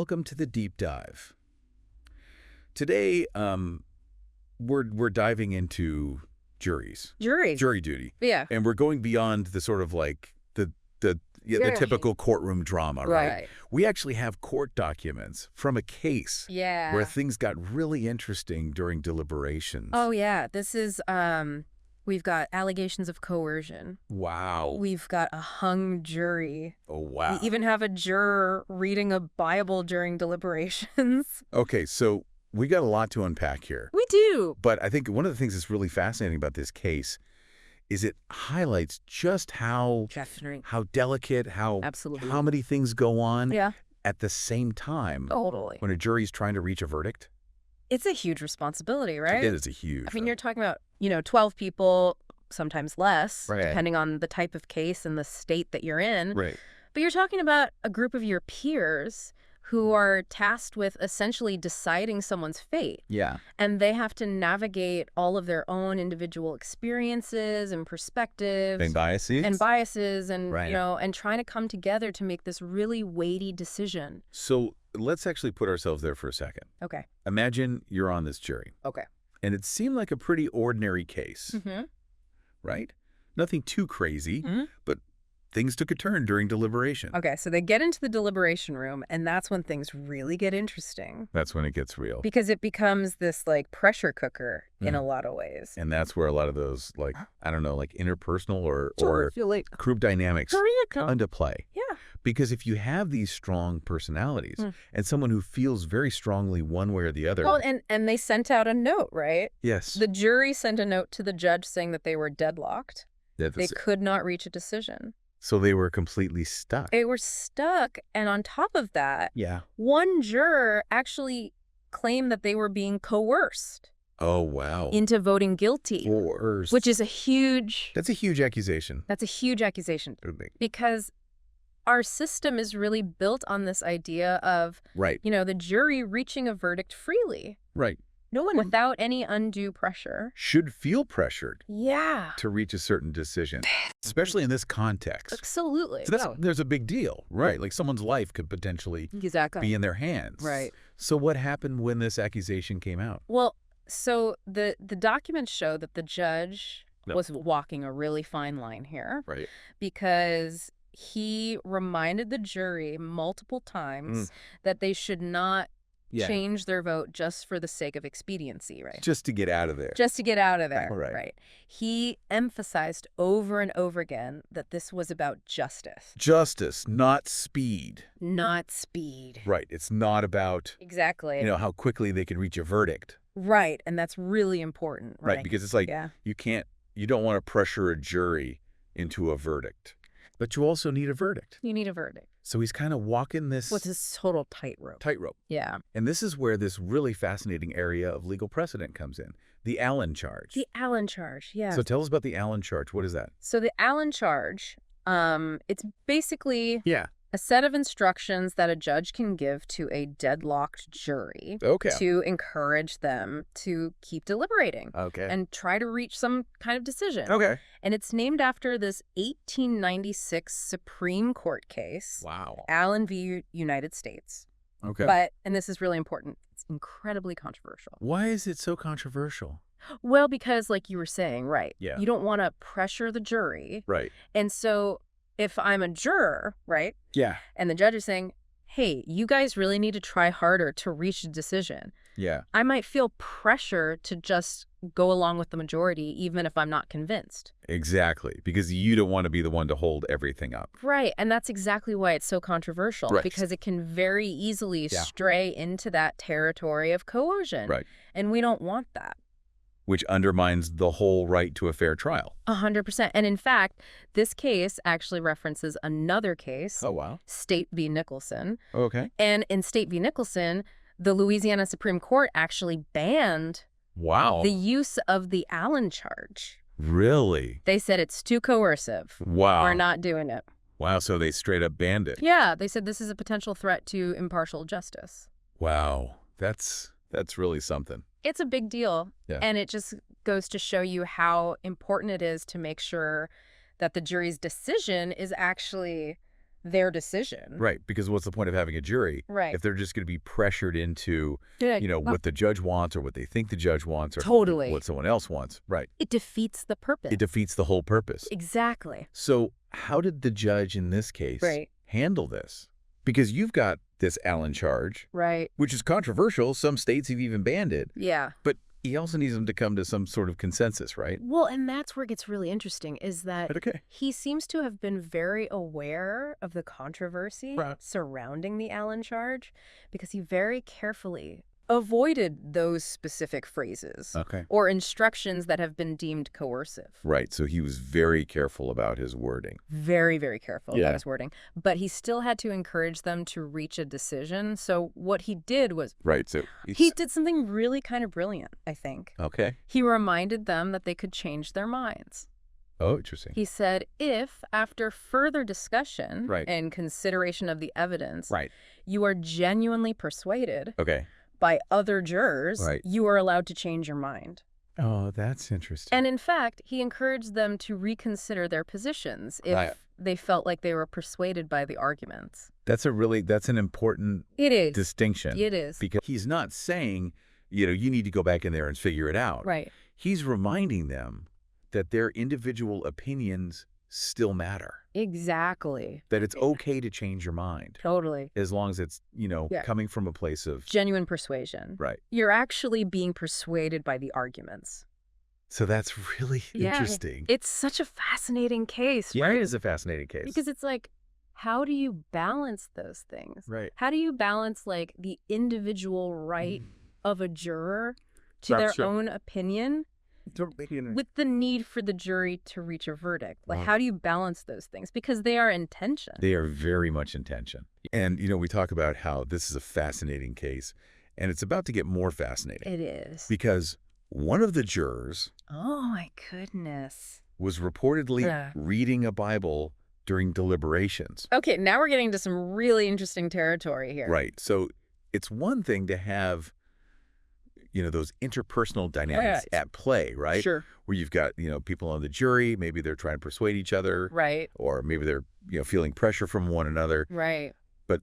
welcome to the deep dive. Today, we're diving into juries. Jury duty. Yeah. And we're going beyond the sort of like the typical courtroom drama, right? We actually have court documents from a case where things got really interesting during deliberations. Oh, yeah. This is, we've got allegations of coercion. Wow. We've got a hung jury. Oh, wow. We even have a juror reading a Bible during deliberations. Okay, so we got a lot to unpack here. We do. But I think one of the things that's really fascinating about this case is it highlights just how delicate, how many things go on at the same time. Totally. When a jury's trying to reach a verdict. It's a huge responsibility, right? It is a huge. I mean, you're talking about, 12 people, sometimes less, depending on the type of case and the state that you're in. Right. But you're talking about a group of your peers who are tasked with essentially deciding someone's fate. Yeah. And they have to navigate all of their own individual experiences and perspectives. And biases. And and trying to come together to make this really weighty decision. So let's actually put ourselves there for a second. Okay. Imagine you're on this jury. Okay. And it seemed like a pretty ordinary case. Right? Nothing too crazy, but things took a turn during deliberation. Okay, so they get into the deliberation room, and that's when things really get interesting. That's when it gets real. Because it becomes this, pressure cooker in a lot of ways. And that's where a lot of those, interpersonal or group dynamics come into play. Yeah. Because if you have these strong personalities and someone who feels very strongly one way or the other. Well, and they sent out a note, right? Yes. The jury sent a note to the judge saying that they were deadlocked. They could not reach a decision. So they were completely stuck. They were stuck. And on top of that, one juror actually claimed that they were being coerced. Oh, wow. Into voting guilty. Coerced. Which is a huge... That's a huge accusation. That's a huge accusation. Because our system is really built on this idea of, the jury reaching a verdict freely. Right. No one without any undue pressure should feel pressured to reach a certain decision, especially in this context. Absolutely. So there's a big deal, right? Like someone's life could potentially be in their hands. Right. So what happened when this accusation came out? Well, so the documents show that the judge was walking a really fine line here. Right. Because he reminded the jury multiple times that they should not change their vote just for the sake of expediency, right? Just to get out of there. Just to get out of there, right. He emphasized over and over again that this was about justice. Justice, not speed. Not speed. Right. It's not about, how quickly they can reach a verdict. Right. And that's really important, right? Right. Because it's like you don't want to pressure a jury into a verdict. But you also need a verdict. You need a verdict. So he's kind of walking this... What's this total tightrope? Tightrope. Yeah. And this is where this really fascinating area of legal precedent comes in. The Allen charge. The Allen charge, yeah. So tell us about the Allen charge. What is that? So the Allen charge, it's basically a set of instructions that a judge can give to a deadlocked jury to encourage them to keep deliberating and try to reach some kind of decision. And it's named after this 1896 Supreme Court case. Wow. Allen v. United States. But, and this is really important, it's incredibly controversial. Why is it so controversial? Well, because like you were saying, you don't want to pressure the jury. Right. And so if I'm a juror, Yeah. And the judge is saying, hey, you guys really need to try harder to reach a decision. Yeah. I might feel pressure to just go along with the majority, even if I'm not convinced. Exactly. Because you don't want to be the one to hold everything up. Right. And that's exactly why it's so controversial. Because it can very easily stray into that territory of coercion. Right. And we don't want that. Which undermines the whole right to a fair trial. 100%. And in fact, this case actually references another case. Oh, wow. State v. Nicholson. Okay. And in State v. Nicholson, the Louisiana Supreme Court actually banned the use of the Allen charge. Really? They said it's too coercive. Wow. We're not doing it. Wow, so they straight up banned it. Yeah, they said this is a potential threat to impartial justice. Wow. That's really something. It's a big deal. Yeah. And it just goes to show you how important it is to make sure that the jury's decision is actually their decision. Right, because what's the point of having a jury if they're just going to be pressured into, what the judge wants or what they think the judge wants or what someone else wants. Right. It defeats the purpose. It defeats the whole purpose. Exactly. So how did the judge in this case handle this? Because you've got this Allen charge, which is controversial. Some states have even banned it. Yeah. But he also needs them to come to some sort of consensus, right? Well, and that's where it gets really interesting, is that he seems to have been very aware of the controversy surrounding the Allen charge, because he very carefully avoided those specific phrases or instructions that have been deemed coercive. Right. So he was very careful about his wording. Very, very careful about his wording. But he still had to encourage them to reach a decision. So what he did was So he did something really kind of brilliant, I think. Okay. He reminded them that they could change their minds. Oh, interesting. He said, if after further discussion and consideration of the evidence, you are genuinely persuaded by other jurors, you are allowed to change your mind. Oh, that's interesting. And in fact, he encouraged them to reconsider their positions if they felt like they were persuaded by the arguments. That's an important distinction. It is. Because he's not saying, you need to go back in there and figure it out. Right. He's reminding them that their individual opinions still matter. Exactly. That it's okay to change your mind. Totally. As long as it's, coming from a place of genuine persuasion. Right. You're actually being persuaded by the arguments. So that's really interesting. It's such a fascinating case, right? It is a fascinating case. Because it's like, how do you balance those things? Right. How do you balance the individual right of a juror to their own opinion with the need for the jury to reach a verdict? How do you balance those things? Because they are in tension. They are very much in tension. And, we talk about how this is a fascinating case, and it's about to get more fascinating. It is. Because one of the jurors... Oh, my goodness. ...was reportedly reading a Bible during deliberations. Okay, now we're getting to some really interesting territory here. Right. So it's one thing to have... those interpersonal dynamics at play, right? Sure. Where you've got, people on the jury, maybe they're trying to persuade each other. Right. Or maybe they're, feeling pressure from one another. Right. But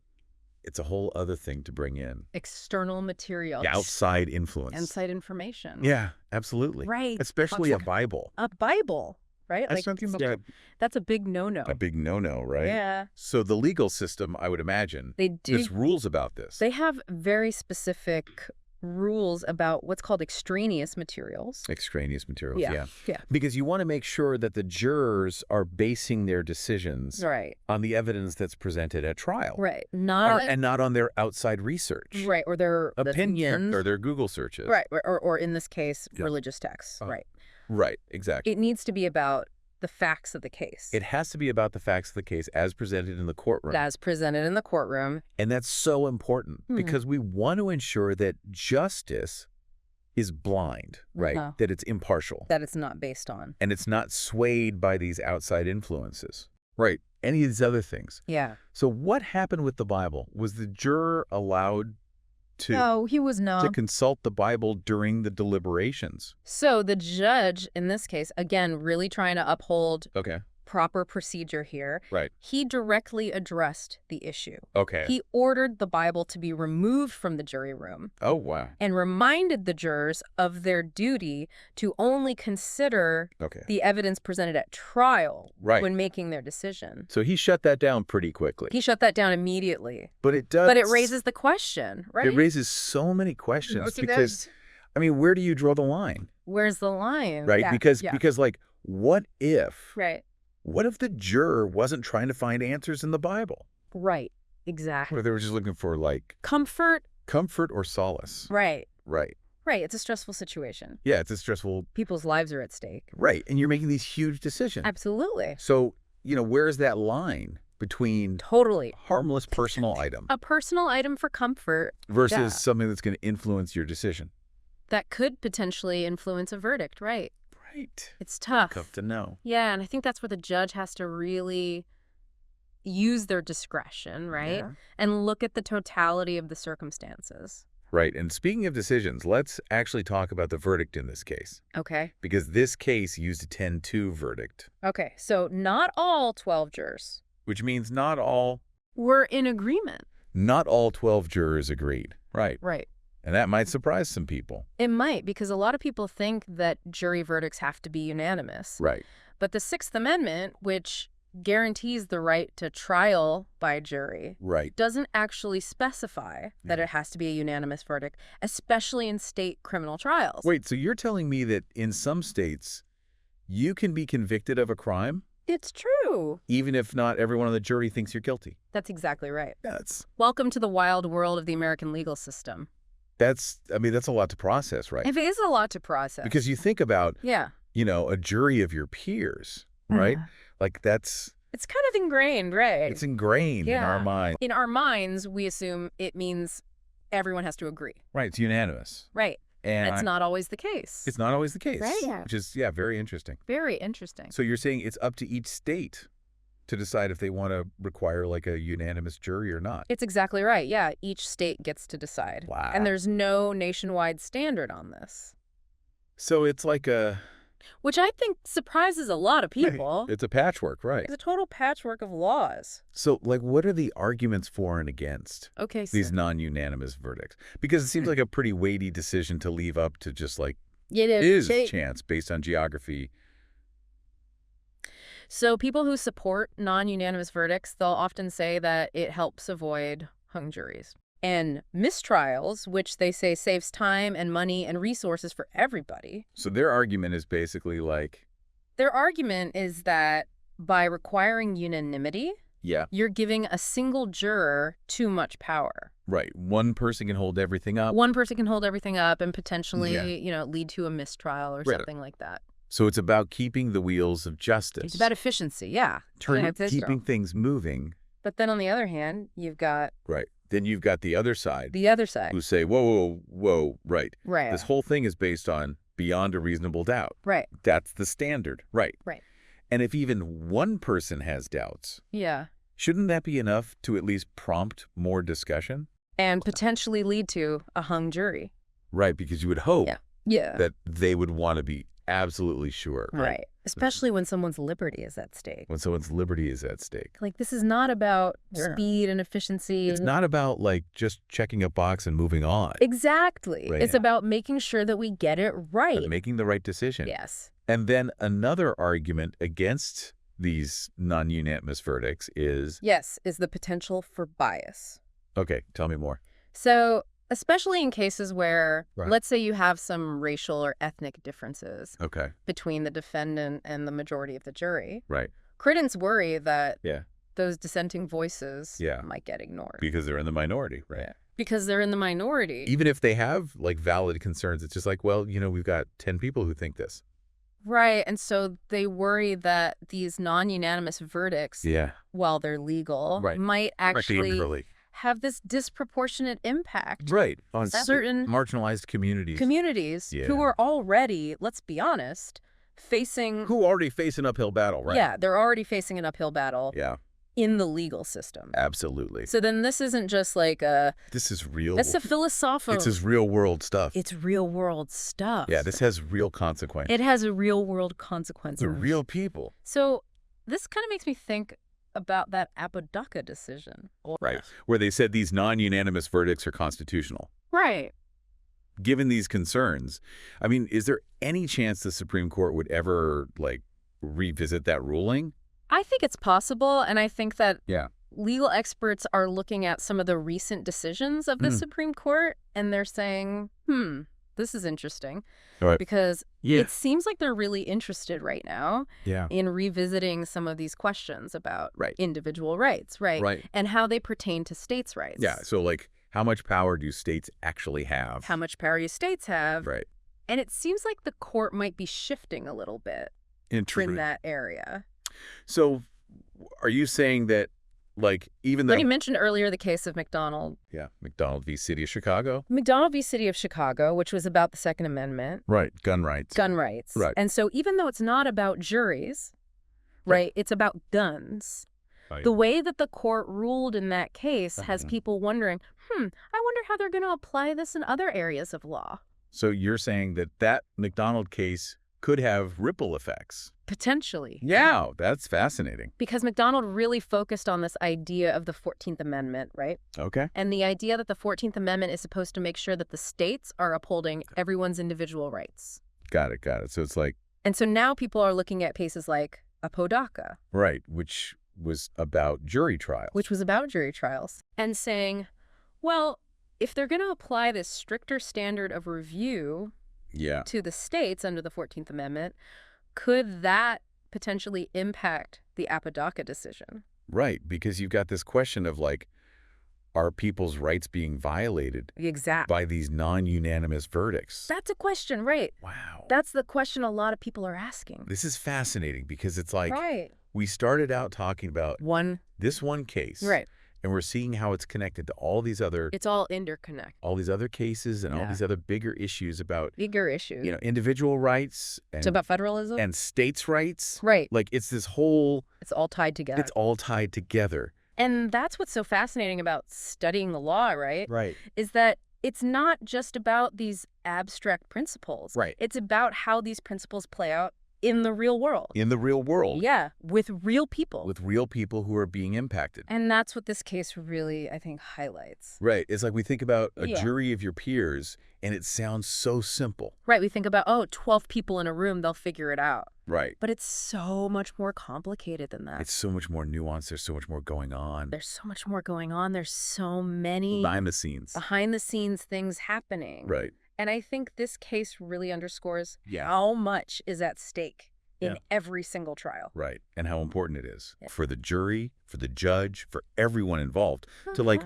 it's a whole other thing to bring in. External material. The outside influence. Inside information. Yeah, absolutely. Right. Especially a Bible. A Bible, right? That's a big no-no. A big no-no, right? Yeah. So the legal system, I would imagine, there's rules about this. They have very specific rules about what's called extraneous materials. Extraneous materials, yeah. Because you want to make sure that the jurors are basing their decisions on the evidence that's presented at trial. Right. And not on their outside research. Right, or their opinion or their Google searches. Right, or in this case, religious texts. Right. Right, exactly. It needs to be about the facts of the case. It has to be about the facts of the case as presented in the courtroom. As presented in the courtroom. And that's so important because we want to ensure that justice is blind, right? That it's impartial. That it's not based on. And it's not swayed by these outside influences. Right. Any of these other things. Yeah. So what happened with the Bible? Was the juror allowed No, he was not. to consult the Bible during the deliberations? So the judge, in this case, again, really trying to uphold proper procedure here. Right. He directly addressed the issue. Okay. He ordered the Bible to be removed from the jury room. Oh, wow. And reminded the jurors of their duty to only consider the evidence presented at trial when making their decision. So he shut that down pretty quickly. He shut that down immediately. But it does. But it raises the question, right? It raises so many questions because, where do you draw the line? Where's the line? Right. Because what if? Right. What if the juror wasn't trying to find answers in the Bible? Right. Exactly. Or they were just looking for comfort or solace. Right. Right. Right. It's a stressful situation. Yeah, it's a stressful... People's lives are at stake. Right. And you're making these huge decisions. Absolutely. So, where's that line between... Totally. Harmless personal item. A personal item for comfort. Versus something that's going to influence your decision. That could potentially influence a verdict, right? Right. It's tough. Tough to know. Yeah, and I think that's where the judge has to really use their discretion, right? Yeah. And look at the totality of the circumstances. Right. And speaking of decisions, let's actually talk about the verdict in this case. Okay. Because this case used a 10-2 verdict. Okay. So not all 12 jurors Which means not all were in agreement. Not all 12 jurors agreed. Right. Right. And that might surprise some people. It might, because a lot of people think that jury verdicts have to be unanimous. Right. But the Sixth Amendment, which guarantees the right to trial by jury, doesn't actually specify that it has to be a unanimous verdict, especially in state criminal trials. Wait, so you're telling me that in some states, you can be convicted of a crime? It's true. Even if not everyone on the jury thinks you're guilty. That's exactly right. That's... Welcome to the wild world of the American legal system. That's a lot to process, right? It is a lot to process. Because you think about, a jury of your peers, right? Like that's... It's kind of ingrained, right? It's ingrained in our mind. In our minds, we assume it means everyone has to agree. Right, it's unanimous. Right. And it's not always the case. It's not always the case. Right. Yeah. Which is, very interesting. Very interesting. So you're saying it's up to each state to decide if they want to require like a unanimous jury or not. It's exactly right. Yeah, each state gets to decide. Wow. And there's no nationwide standard on this. So it's like a... Which I think surprises a lot of people. It's a patchwork, right? It's a total patchwork of laws. So, like, what are the arguments for and against these non-unanimous verdicts? Because it seems like a pretty weighty decision to leave up to just, like, chance based on geography. So people who support non-unanimous verdicts, they'll often say that it helps avoid hung juries. And mistrials, which they say saves time and money and resources for everybody. So their argument is basically like... Their argument is that by requiring unanimity, you're giving a single juror too much power. Right. One person can hold everything up. One person can hold everything up and potentially, lead to a mistrial or something like that. So it's about keeping the wheels of justice. It's about efficiency, keeping things moving. But then on the other hand, you've got... Right. Then you've got the other side. Who say, whoa, right. Right. This whole thing is based on beyond a reasonable doubt. Right. That's the standard. Right. Right. And if even one person has doubts, shouldn't that be enough to at least prompt more discussion? And potentially lead to a hung jury. Right, because you would hope that they would want to be absolutely sure. Right. Especially when someone's liberty is at stake. When someone's liberty is at stake. Like, this is not about speed and efficiency. It's not about, like, just checking a box and moving on. Exactly. Right. It's about making sure that we get it right. But making the right decision. Yes. And then another argument against these non-unanimous verdicts is... Yes, is the potential for bias. Okay, tell me more. So... Especially in cases where, let's say you have some racial or ethnic differences between the defendant and the majority of the jury. Right. Critics worry that those dissenting voices might get ignored. Because they're in the minority, right? Yeah. Because they're in the minority. Even if they have, like, valid concerns, it's just like, well, we've got 10 people who think this. Right. And so they worry that these non-unanimous verdicts, while they're legal, might actually... have this disproportionate impact on certain marginalized communities who are already, let's be honest, who already face an uphill battle, right? Yeah, they're already facing an uphill battle in the legal system. Absolutely. So then this isn't just like this is real. That's a philosophical. It's real world stuff. It's real world stuff. Yeah, this has real consequences. It has a real world consequence. The real people. So this kind of makes me think about that Apodaca decision. Right, where they said these non-unanimous verdicts are constitutional. Right. Given these concerns, I mean, is there any chance the Supreme Court would ever, like, revisit that ruling? I think it's possible, and I think that legal experts are looking at some of the recent decisions of the Supreme Court, and they're saying, this is interesting. Because it seems like they're really interested right now in revisiting some of these questions about individual rights, and how they pertain to states' rights. Yeah, so, like, how much power do states actually have? How much power do states have? Right. And it seems like the court might be shifting a little bit in that area. So are you saying that, like, even though... But you mentioned earlier the case of McDonald. Yeah, McDonald v. City of Chicago. McDonald v. City of Chicago, which was about the Second Amendment. Right, gun rights. Gun rights. Right. And so even though it's not about juries, it's about guns. The way that the court ruled in that case has people wondering, I wonder how they're going to apply this in other areas of law. So you're saying that McDonald case could have ripple effects. Potentially. Yeah, that's fascinating. Because McDonald really focused on this idea of the 14th Amendment, right? Okay. And the idea that the 14th Amendment is supposed to make sure that the states are upholding everyone's individual rights. Got it, got it. So it's like... And so now people are looking at cases like Apodaca. Right, which was about jury trials. Which was about jury trials. And saying, well, if they're going to apply this stricter standard of review to the states under the 14th Amendment, could that potentially impact the Apodaca decision? Right, because you've got this question of, like, are people's rights being violated by these non-unanimous verdicts? That's a question, right? Wow. That's the question a lot of people are asking. This is fascinating because it's like we started out talking about this one case. Right. And we're seeing how it's connected to all these other... It's all interconnected. All these other cases and all these other bigger issues about... Bigger issues. You know, individual rights. And, it's about federalism. And states' rights. Right. Like, it's this whole... It's all tied together. It's all tied together. And that's what's so fascinating about studying the law, right? Right. Is that it's not just about these abstract principles. Right. It's about how these principles play out in the real world. In the real world. Yeah, with real people. With real people who are being impacted. And that's what this case really, I think, highlights. Right. It's like we think about a jury of your peers, and it sounds so simple. Right. We think about, 12 people in a room, they'll figure it out. Right. But it's so much more complicated than that. It's so much more nuanced. There's so much more going on. There's so much more going on. There's so many... Behind the scenes. Behind the scenes things happening. Right. And I think this case really underscores how much is at stake in every single trial. Right. And how important it is for the jury, for the judge, for everyone involved to, like,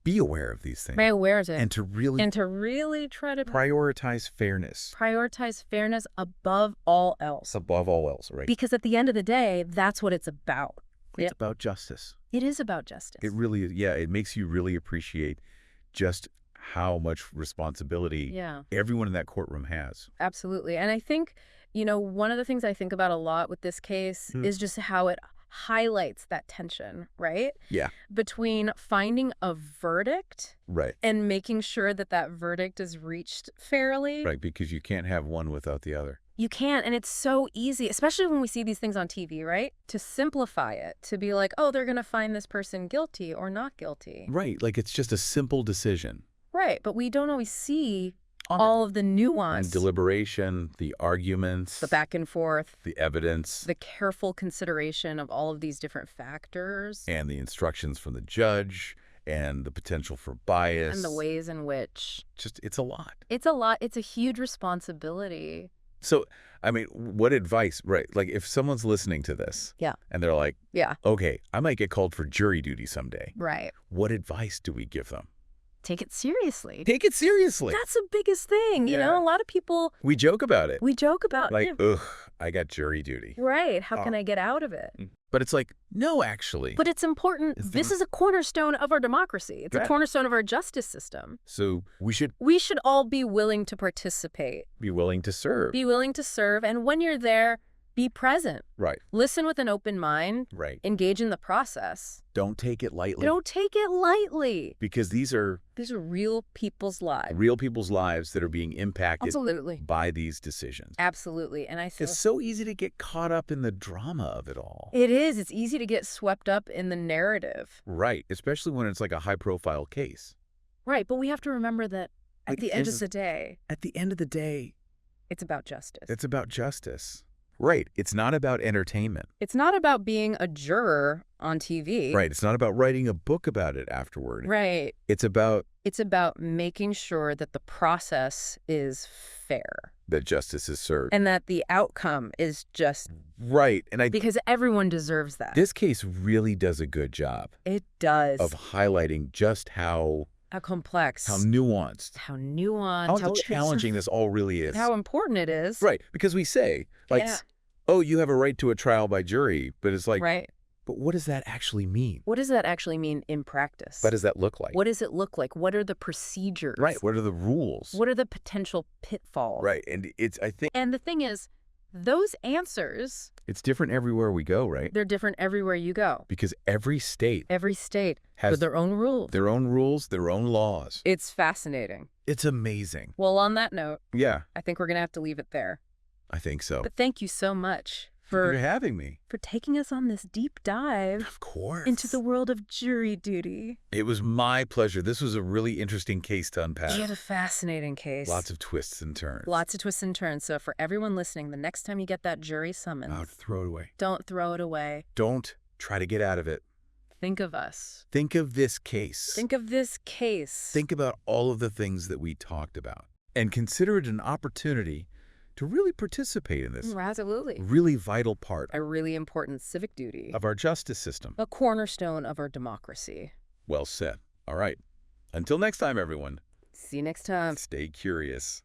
be aware of these things. Be aware of it. And to really try to prioritize fairness. Prioritize fairness above all else. Above all else, right. Because at the end of the day, that's what it's about. It's about justice. It is about justice. It really is. Yeah, it makes you really appreciate just how much responsibility everyone in that courtroom has. Absolutely. And I think, one of the things I think about a lot with this case is just how it highlights that tension, right? Yeah. Between finding a verdict and making sure that that verdict is reached fairly. Right, because you can't have one without the other. You can't, and it's so easy, especially when we see these things on TV, right? To simplify it, to be like, oh, they're going to find this person guilty or not guilty. Right, like it's just a simple decision. Right, but we don't always see all of the nuance. And deliberation, the arguments. The back and forth. The evidence. The careful consideration of all of these different factors. And the instructions from the judge and the potential for bias. And the ways in which. It's a lot. It's a lot. It's a huge responsibility. So, I mean, what advice, right? Like if someone's listening to this. And they're like, okay, I might get called for jury duty someday. Right. What advice do we give them? Take it seriously. Take it seriously. That's the biggest thing. You know, a lot of people... We joke about it. We joke about like, ugh, I got jury duty. Right. How can I get out of it? But it's like, no, actually. But it's important. This is a cornerstone of our democracy. It's a cornerstone of our justice system. So we should all be willing to participate. Be willing to serve. Be willing to serve. And when you're there, be present. Right. Listen with an open mind. Right. Engage in the process. Don't take it lightly. Don't take it lightly. Because these are real people's lives. Real people's lives that are being impacted by these decisions. Absolutely. And I feel it's so easy to get caught up in the drama of it all. It is. It's easy to get swept up in the narrative. Right. Especially when it's like a high-profile case. Right. But we have to remember that at the end of the day... At the end of the day... It's about justice. It's about justice. Right. It's not about entertainment. It's not about being a juror on TV. Right. It's not about writing a book about it afterward. Right. It's about making sure that the process is fair. That justice is served. And that the outcome is just... Right. And because everyone deserves that. This case really does a good job. It does. Of highlighting just how complex. How nuanced. How nuanced. How challenging this all really is. How important it is. Right. Because we say, like, oh, you have a right to a trial by jury. But it's like, right. But what does that actually mean? What does that actually mean in practice? What does that look like? What does it look like? What are the procedures? Right. What are the rules? What are the potential pitfalls? Right. And And the thing is, those answers... It's different everywhere we go, right? They're different everywhere you go. Because every state has their own rules. Their own rules, their own laws. It's fascinating. It's amazing. Well, on that note, I think we're going to have to leave it there. I think so. But thank you so much for having me. For taking us on this deep dive. Of course. Into the world of jury duty. It was my pleasure. This was a really interesting case to unpack. It was a fascinating case. Lots of twists and turns. Lots of twists and turns. So for everyone listening, the next time you get that jury summons, don't throw it away. Don't throw it away. Don't try to get out of it. Think of us. Think of this case. Think of this case. Think about all of the things that we talked about. And consider it an opportunity to really participate in this. Absolutely. Really vital part. A really important civic duty. Of our justice system. A cornerstone of our democracy. Well said. All right. Until next time, everyone. See you next time. Stay curious.